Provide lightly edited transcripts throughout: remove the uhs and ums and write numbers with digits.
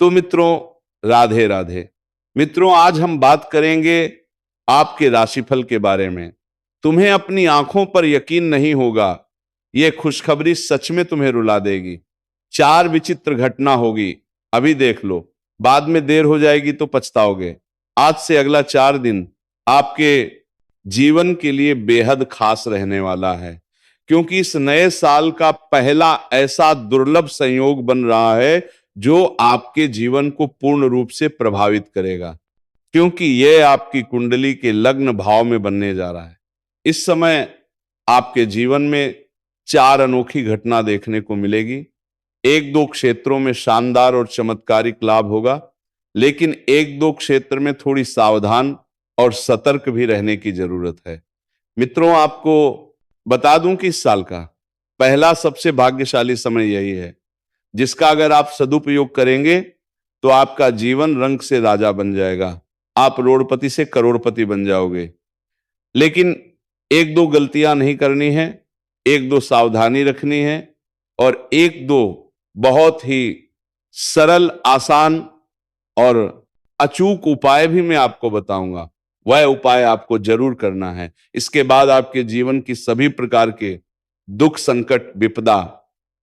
तो मित्रों, राधे राधे। मित्रों, आज हम बात करेंगे आपके राशिफल के बारे में। तुम्हें अपनी आंखों पर यकीन नहीं होगा, यह खुशखबरी सच में तुम्हें रुला देगी। 4 विचित्र घटना होगी, अभी देख लो, बाद में देर हो जाएगी तो पछताओगे। आज से अगला 4 दिन आपके जीवन के लिए बेहद खास रहने वाला है, क्योंकि इस नए साल का पहला ऐसा दुर्लभ संयोग बन रहा है जो आपके जीवन को पूर्ण रूप से प्रभावित करेगा, क्योंकि यह आपकी कुंडली के लग्न भाव में बनने जा रहा है। इस समय आपके जीवन में 4 अनोखी घटना देखने को मिलेगी। 1-2 क्षेत्रों में शानदार और चमत्कारिक लाभ होगा, लेकिन 1-2 क्षेत्र में थोड़ी सावधान और सतर्क भी रहने की जरूरत है। मित्रों, आपको बता दूं कि इस साल का पहला सबसे भाग्यशाली समय यही है, जिसका अगर आप सदुपयोग करेंगे तो आपका जीवन रंग से राजा बन जाएगा, आप रोड़पति से करोड़पति बन जाओगे। लेकिन 1-2 गलतियां नहीं करनी है, 1-2 सावधानी रखनी है, और 1-2 बहुत ही सरल, आसान और अचूक उपाय भी मैं आपको बताऊंगा। वह उपाय आपको जरूर करना है। इसके बाद आपके जीवन की सभी प्रकार के दुख, संकट, विपदा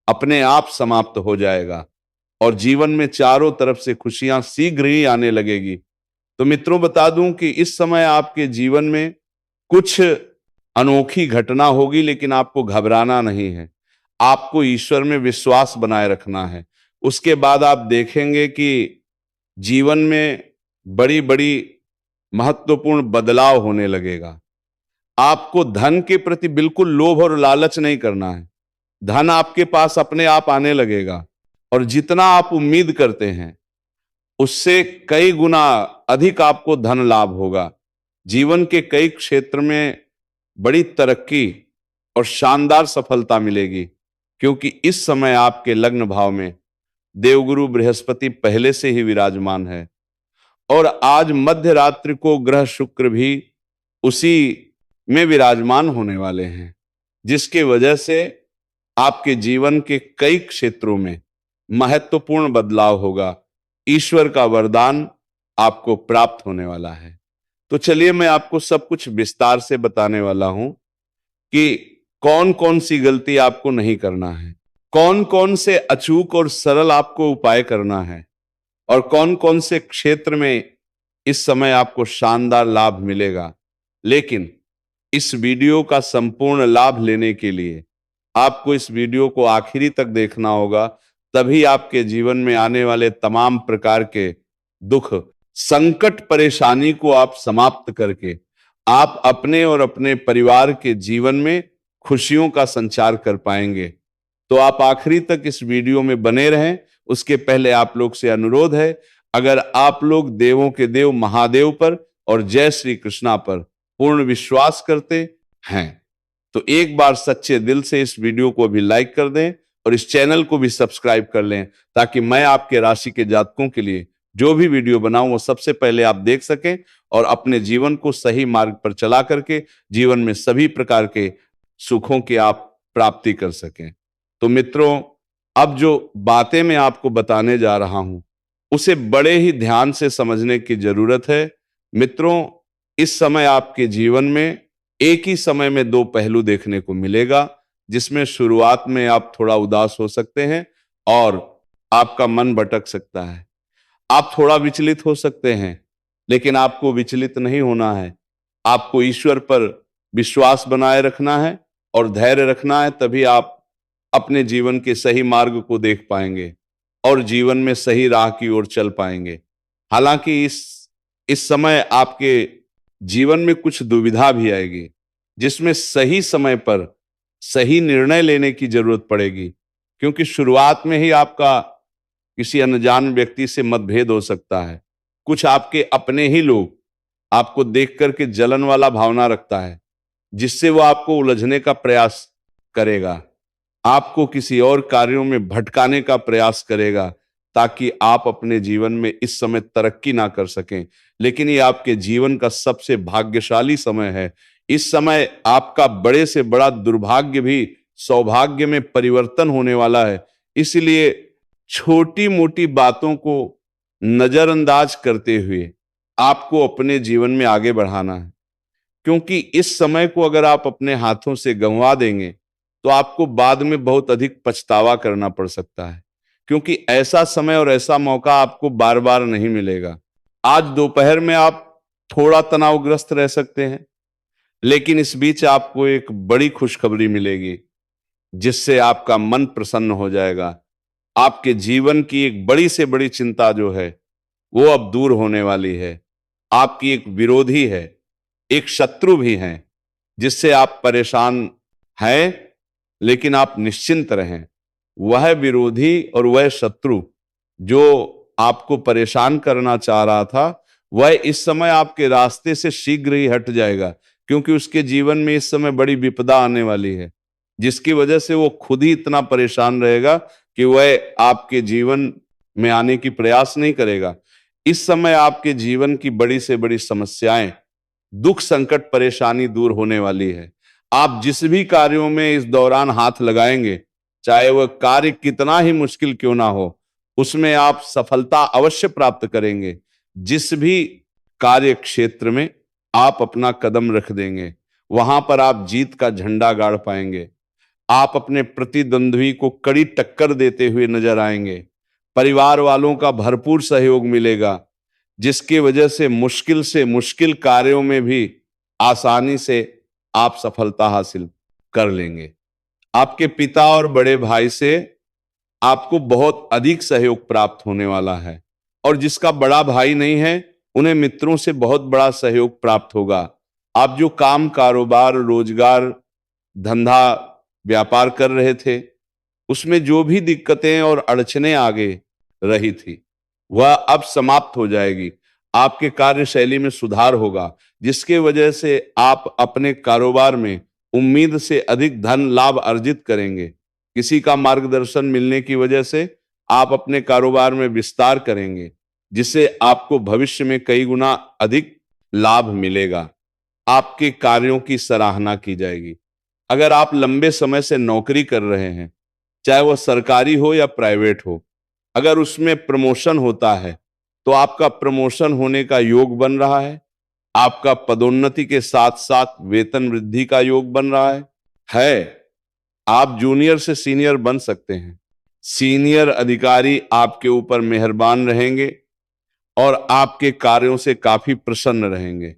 अपने आप समाप्त हो जाएगा और जीवन में चारों तरफ से खुशियां शीघ्र ही आने लगेगी। तो मित्रों, बता दूं कि इस समय आपके जीवन में कुछ अनोखी घटना होगी, लेकिन आपको घबराना नहीं है। आपको ईश्वर में विश्वास बनाए रखना है। उसके बाद आप देखेंगे कि जीवन में बड़ी बड़ी महत्वपूर्ण बदलाव होने लगेगा। आपको धन के प्रति बिल्कुल लोभ और लालच नहीं करना है। धन आपके पास अपने आप आने लगेगा, और जितना आप उम्मीद करते हैं उससे कई गुना अधिक आपको धन लाभ होगा। जीवन के कई क्षेत्र में बड़ी तरक्की और शानदार सफलता मिलेगी, क्योंकि इस समय आपके लग्न भाव में देवगुरु बृहस्पति पहले से ही विराजमान है, और आज मध्य रात्रि को ग्रह शुक्र भी उसी में विराजमान होने वाले हैं, जिसके वजह से आपके जीवन के कई क्षेत्रों में महत्वपूर्ण बदलाव होगा। ईश्वर का वरदान आपको प्राप्त होने वाला है। तो चलिए, मैं आपको सब कुछ विस्तार से बताने वाला हूं कि कौन कौन सी गलती आपको नहीं करना है, कौन कौन से अचूक और सरल आपको उपाय करना है, और कौन कौन से क्षेत्र में इस समय आपको शानदार लाभ मिलेगा। लेकिन इस वीडियो का संपूर्ण लाभ लेने के लिए आपको इस वीडियो को आखिरी तक देखना होगा, तभी आपके जीवन में आने वाले तमाम प्रकार के दुख, संकट, परेशानी को आप समाप्त करके आप अपने और अपने परिवार के जीवन में खुशियों का संचार कर पाएंगे। तो आप आखिरी तक इस वीडियो में बने रहें। उसके पहले आप लोग से अनुरोध है, अगर आप लोग देवों के देव महादेव पर और जय श्री कृष्णा पर पूर्ण विश्वास करते हैं तो एक बार सच्चे दिल से इस वीडियो को भी लाइक कर दें और इस चैनल को भी सब्सक्राइब कर लें, ताकि मैं आपके राशि के जातकों के लिए जो भी वीडियो बनाऊं वो सबसे पहले आप देख सकें और अपने जीवन को सही मार्ग पर चला करके जीवन में सभी प्रकार के सुखों की आप प्राप्ति कर सकें। तो मित्रों, अब जो बातें मैं आपको बताने जा रहा हूं उसे बड़े ही ध्यान से समझने की जरूरत है। मित्रों, इस समय आपके जीवन में एक ही समय में 2 पहलू देखने को मिलेगा, जिसमें शुरुआत में आप थोड़ा उदास हो सकते हैं और आपका मन भटक सकता है, आप थोड़ा विचलित हो सकते हैं, लेकिन आपको विचलित नहीं होना है। आपको ईश्वर पर विश्वास बनाए रखना है और धैर्य रखना है, तभी आप अपने जीवन के सही मार्ग को देख पाएंगे और जीवन में सही राह की ओर चल पाएंगे। हालांकि इस समय आपके जीवन में कुछ दुविधा भी आएगी, जिसमें सही समय पर सही निर्णय लेने की जरूरत पड़ेगी, क्योंकि शुरुआत में ही आपका किसी अनजान व्यक्ति से मतभेद हो सकता है। कुछ आपके अपने ही लोग आपको देख करके जलन वाला भावना रखता है, जिससे वो आपको उलझने का प्रयास करेगा, आपको किसी और कार्यों में भटकाने का प्रयास करेगा, ताकि आप अपने जीवन में इस समय तरक्की ना कर सकें। लेकिन ये आपके जीवन का सबसे भाग्यशाली समय है। इस समय आपका बड़े से बड़ा दुर्भाग्य भी सौभाग्य में परिवर्तन होने वाला है। इसलिए छोटी मोटी बातों को नजरअंदाज करते हुए आपको अपने जीवन में आगे बढ़ाना है। क्योंकि इस समय को अगर आप अपने हाथों से गंवा देंगे तो आपको बाद में बहुत अधिक पछतावा करना पड़ सकता है, क्योंकि ऐसा समय और ऐसा मौका आपको बार बार नहीं मिलेगा। आज दोपहर में आप थोड़ा तनावग्रस्त रह सकते हैं, लेकिन इस बीच आपको एक बड़ी खुशखबरी मिलेगी जिससे आपका मन प्रसन्न हो जाएगा। आपके जीवन की एक बड़ी से बड़ी चिंता जो है वो अब दूर होने वाली है। आपकी एक विरोधी है, एक शत्रु भी है जिससे आप परेशान हैं, लेकिन आप निश्चिंत रहें। वह विरोधी और वह शत्रु जो आपको परेशान करना चाह रहा था, वह इस समय आपके रास्ते से शीघ्र ही हट जाएगा, क्योंकि उसके जीवन में इस समय बड़ी विपदा आने वाली है, जिसकी वजह से वो खुद ही इतना परेशान रहेगा कि वह आपके जीवन में आने की प्रयास नहीं करेगा। इस समय आपके जीवन की बड़ी से बड़ी समस्याएं, दुख, संकट, परेशानी दूर होने वाली है। आप जिस भी कार्यों में इस दौरान हाथ लगाएंगे, चाहे वह कार्य कितना ही मुश्किल क्यों ना हो, उसमें आप सफलता अवश्य प्राप्त करेंगे। जिस भी कार्य क्षेत्र में आप अपना कदम रख देंगे, वहां पर आप जीत का झंडा गाड़ पाएंगे। आप अपने प्रतिद्वंद्वी को कड़ी टक्कर देते हुए नजर आएंगे। परिवार वालों का भरपूर सहयोग मिलेगा, जिसकी वजह से मुश्किल कार्यों में भी आसानी से आप सफलता हासिल कर लेंगे। आपके पिता और बड़े भाई से आपको बहुत अधिक सहयोग प्राप्त होने वाला है, और जिसका बड़ा भाई नहीं है उन्हें मित्रों से बहुत बड़ा सहयोग प्राप्त होगा। आप जो काम, कारोबार, रोजगार, धंधा, व्यापार कर रहे थे, उसमें जो भी दिक्कतें और अड़चने आगे रही थी वह अब समाप्त हो जाएगी। आपके कार्यशैली में सुधार होगा, जिसके वजह से आप अपने कारोबार में उम्मीद से अधिक धन लाभ अर्जित करेंगे। किसी का मार्गदर्शन मिलने की वजह से आप अपने कारोबार में विस्तार करेंगे, जिससे आपको भविष्य में कई गुना अधिक लाभ मिलेगा। आपके कार्यों की सराहना की जाएगी। अगर आप लंबे समय से नौकरी कर रहे हैं, चाहे वह सरकारी हो या प्राइवेट हो, अगर उसमें प्रमोशन होता है तो आपका प्रमोशन होने का योग बन रहा है। आपका पदोन्नति के साथ साथ वेतन वृद्धि का योग बन रहा है। आप जूनियर से सीनियर बन सकते हैं। सीनियर अधिकारी आपके ऊपर मेहरबान रहेंगे और आपके कार्यों से काफी प्रसन्न रहेंगे।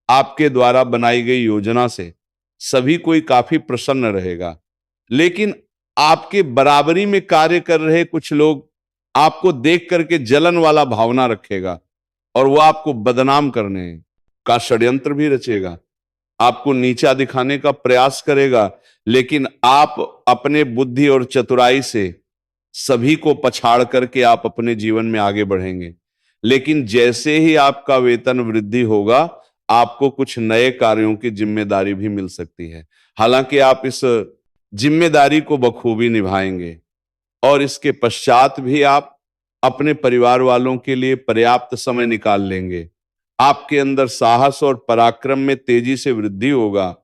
आपके द्वारा बनाई गई योजना से सभी कोई काफी प्रसन्न रहेगा। लेकिन आपके बराबरी में कार्य कर रहे कुछ लोग आपको देख करके जलन वाला भावना रखेगा और वह आपको बदनाम करने का षड्यंत्र भी रचेगा, आपको नीचा दिखाने का प्रयास करेगा। लेकिन आप अपने बुद्धि और चतुराई से सभी को पछाड़ करके आप अपने जीवन में आगे बढ़ेंगे। लेकिन जैसे ही आपका वेतन वृद्धि होगा, आपको कुछ नए कार्यों की जिम्मेदारी भी मिल सकती है। हालांकि आप इस जिम्मेदारी को बखूबी निभाएंगे और इसके पश्चात भी आप अपने परिवार वालों के लिए पर्याप्त समय निकाल लेंगे। आपके अंदर साहस और पराक्रम में तेजी से वृद्धि होगा।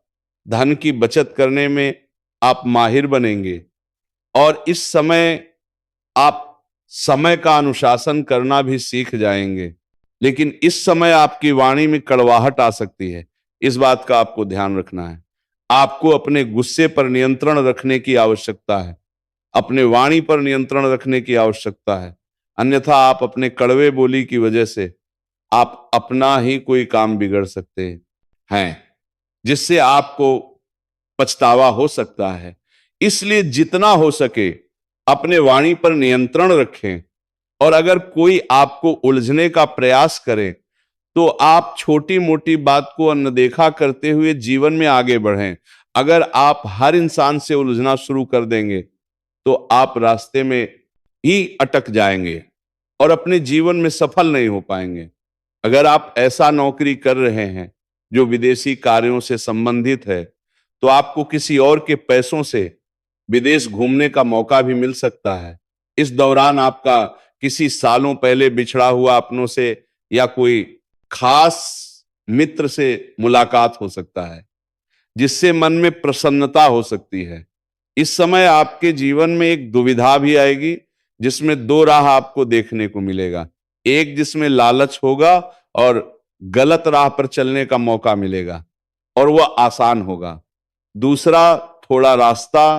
धन की बचत करने में आप माहिर बनेंगे और इस समय आप समय का अनुशासन करना भी सीख जाएंगे। लेकिन इस समय आपकी वाणी में कड़वाहट आ सकती है, इस बात का आपको ध्यान रखना है। आपको अपने गुस्से पर नियंत्रण रखने की आवश्यकता है, अपने वाणी पर नियंत्रण रखने की आवश्यकता है। अन्यथा आप अपने कड़वे बोली की वजह से आप अपना ही कोई काम बिगड़ सकते हैं, जिससे आपको पछतावा हो सकता है। इसलिए जितना हो सके अपने वाणी पर नियंत्रण रखें, और अगर कोई आपको उलझने का प्रयास करे तो आप छोटी मोटी बात को अनदेखा करते हुए जीवन में आगे बढ़ें। अगर आप हर इंसान से उलझना शुरू कर देंगे तो आप रास्ते में ही अटक जाएंगे और अपने जीवन में सफल नहीं हो पाएंगे। अगर आप ऐसा नौकरी कर रहे हैं जो विदेशी कार्यों से संबंधित है, तो आपको किसी और के पैसों से विदेश घूमने का मौका भी मिल सकता है। इस दौरान आपका किसी सालों पहले बिछड़ा हुआ अपनों से या कोई खास मित्र से मुलाकात हो सकता है, जिससे मन में प्रसन्नता हो सकती है। इस समय आपके जीवन में एक दुविधा भी आएगी, जिसमें दो राह आपको देखने को मिलेगा। एक जिसमें लालच होगा और गलत राह पर चलने का मौका मिलेगा और वह आसान होगा। दूसरा, थोड़ा रास्ता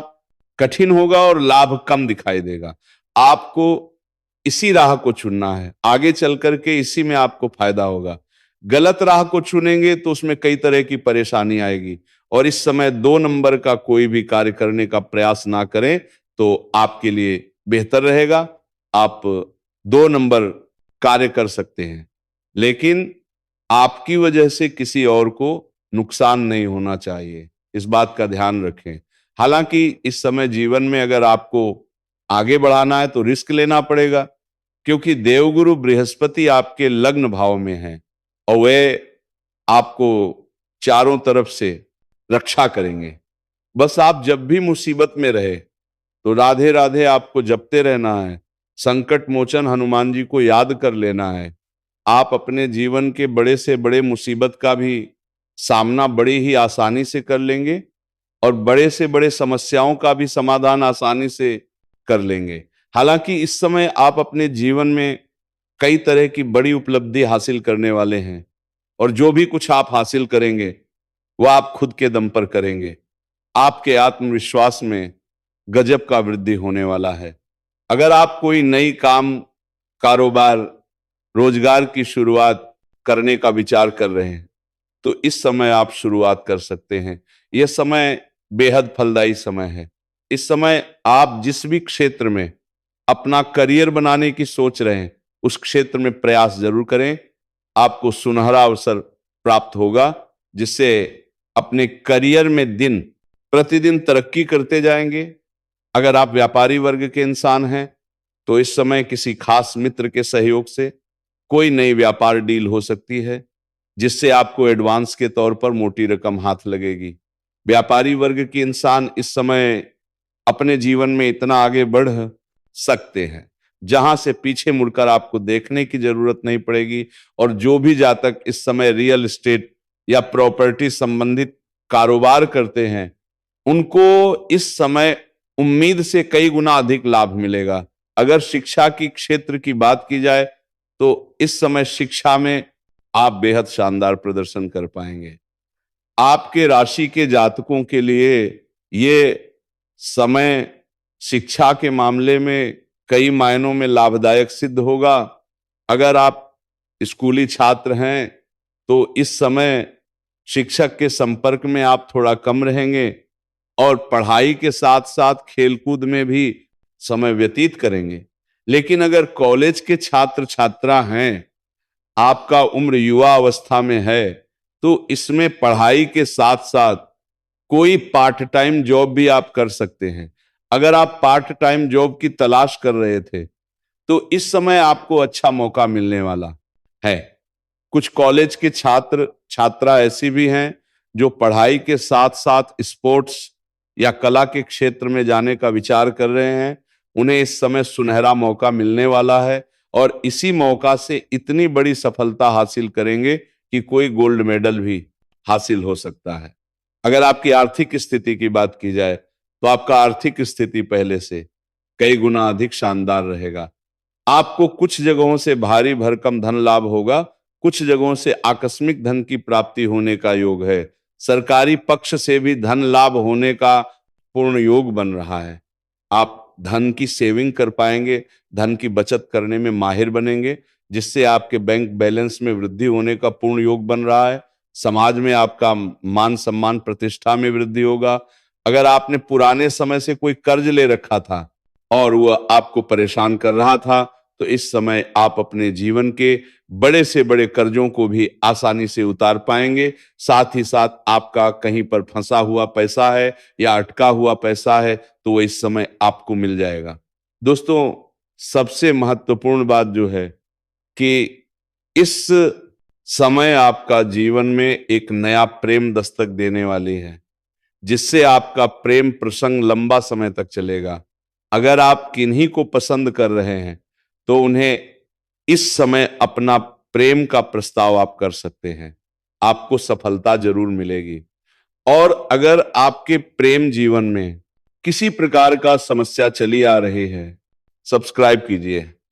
कठिन होगा और लाभ कम दिखाई देगा। आपको इसी राह को चुनना है, आगे चल करके इसी में आपको फायदा होगा। गलत राह को चुनेंगे तो उसमें कई तरह की परेशानी आएगी और इस समय 2 नंबर का कोई भी कार्य करने का प्रयास ना करें तो आपके लिए बेहतर रहेगा। आप 2 नंबर कार्य कर सकते हैं, लेकिन आपकी वजह से किसी और को नुकसान नहीं होना चाहिए, इस बात का ध्यान रखें। हालांकि इस समय जीवन में अगर आपको आगे बढ़ाना है तो रिस्क लेना पड़ेगा, क्योंकि देवगुरु बृहस्पति आपके लग्न भाव में है और वे आपको चारों तरफ से रक्षा करेंगे। बस आप जब भी मुसीबत में रहे तो राधे राधे आपको जपते रहना है, संकट मोचन हनुमान जी को याद कर लेना है। आप अपने जीवन के बड़े से बड़े मुसीबत का भी सामना बड़ी ही आसानी से कर लेंगे और बड़े से बड़े समस्याओं का भी समाधान आसानी से कर लेंगे। हालांकि इस समय आप अपने जीवन में कई तरह की बड़ी उपलब्धि हासिल करने वाले हैं और जो भी कुछ आप हासिल करेंगे वह आप खुद के दम पर करेंगे। आपके आत्मविश्वास में गजब का वृद्धि होने वाला है। अगर आप कोई नई काम, कारोबार, रोजगार की शुरुआत करने का विचार कर रहे हैं तो इस समय आप शुरुआत कर सकते हैं। यह समय बेहद फलदायी समय है। इस समय आप जिस भी क्षेत्र में अपना करियर बनाने की सोच रहे हैं उस क्षेत्र में प्रयास जरूर करें। आपको सुनहरा अवसर प्राप्त होगा जिससे अपने करियर में दिन प्रतिदिन तरक्की करते जाएंगे। अगर आप व्यापारी वर्ग के इंसान हैं तो इस समय किसी खास मित्र के सहयोग से कोई नई व्यापार डील हो सकती है जिससे आपको एडवांस के तौर पर मोटी रकम हाथ लगेगी। व्यापारी वर्ग के इंसान इस समय अपने जीवन में इतना आगे बढ़ सकते हैं जहां से पीछे मुड़कर आपको देखने की जरूरत नहीं पड़ेगी। और जो भी जातक इस समय रियल एस्टेट या प्रॉपर्टी संबंधित कारोबार करते हैं उनको इस समय उम्मीद से कई गुना अधिक लाभ मिलेगा। अगर शिक्षा की क्षेत्र की बात की जाए तो इस समय शिक्षा में आप बेहद शानदार प्रदर्शन कर पाएंगे। आपके राशि के जातकों के लिए ये समय शिक्षा के मामले में कई मायनों में लाभदायक सिद्ध होगा। अगर आप स्कूली छात्र हैं तो इस समय शिक्षक के संपर्क में आप थोड़ा कम रहेंगे और पढ़ाई के साथ साथ खेलकूद में भी समय व्यतीत करेंगे। लेकिन अगर कॉलेज के छात्र छात्रा हैं, आपका उम्र युवा अवस्था में है, तो इसमें पढ़ाई के साथ साथ कोई पार्ट टाइम जॉब भी आप कर सकते हैं। अगर आप पार्ट टाइम जॉब की तलाश कर रहे थे तो इस समय आपको अच्छा मौका मिलने वाला है। कुछ कॉलेज के छात्र छात्रा ऐसी भी हैं जो पढ़ाई के साथ साथ स्पोर्ट्स या कला के क्षेत्र में जाने का विचार कर रहे हैं। उन्हें इस समय सुनहरा मौका मिलने वाला है और इसी मौका से इतनी बड़ी सफलता हासिल करेंगे कि कोई गोल्ड मेडल भी हासिल हो सकता है। अगर आपकी आर्थिक स्थिति की बात की जाए तो आपका आर्थिक स्थिति पहले से कई गुना अधिक शानदार रहेगा। आपको कुछ जगहों से भारी भरकम धन लाभ होगा, कुछ जगहों से आकस्मिक धन की प्राप्ति होने का योग है। सरकारी पक्ष से भी धन लाभ होने का पूर्ण योग बन रहा है। आप धन की सेविंग कर पाएंगे, धन की बचत करने में माहिर बनेंगे, जिससे आपके बैंक बैलेंस में वृद्धि होने का पूर्ण योग बन रहा है। समाज में आपका मान सम्मान प्रतिष्ठा में वृद्धि होगा। अगर आपने पुराने समय से कोई कर्ज ले रखा था और वह आपको परेशान कर रहा था तो इस समय आप अपने जीवन के बड़े से बड़े कर्जों को भी आसानी से उतार पाएंगे। साथ ही साथ आपका कहीं पर फंसा हुआ पैसा है या अटका हुआ पैसा है तो वो इस समय आपको मिल जाएगा। दोस्तों, सबसे महत्वपूर्ण बात जो है कि इस समय आपका जीवन में एक नया प्रेम दस्तक देने वाली है जिससे आपका प्रेम प्रसंग लंबा समय तक चलेगा। अगर आप किन्हीं को पसंद कर रहे हैं तो उन्हें इस समय अपना प्रेम का प्रस्ताव आप कर सकते हैं, आपको सफलता जरूर मिलेगी। और अगर आपके प्रेम जीवन में किसी प्रकार का समस्या चली आ रही है, सब्सक्राइब कीजिए।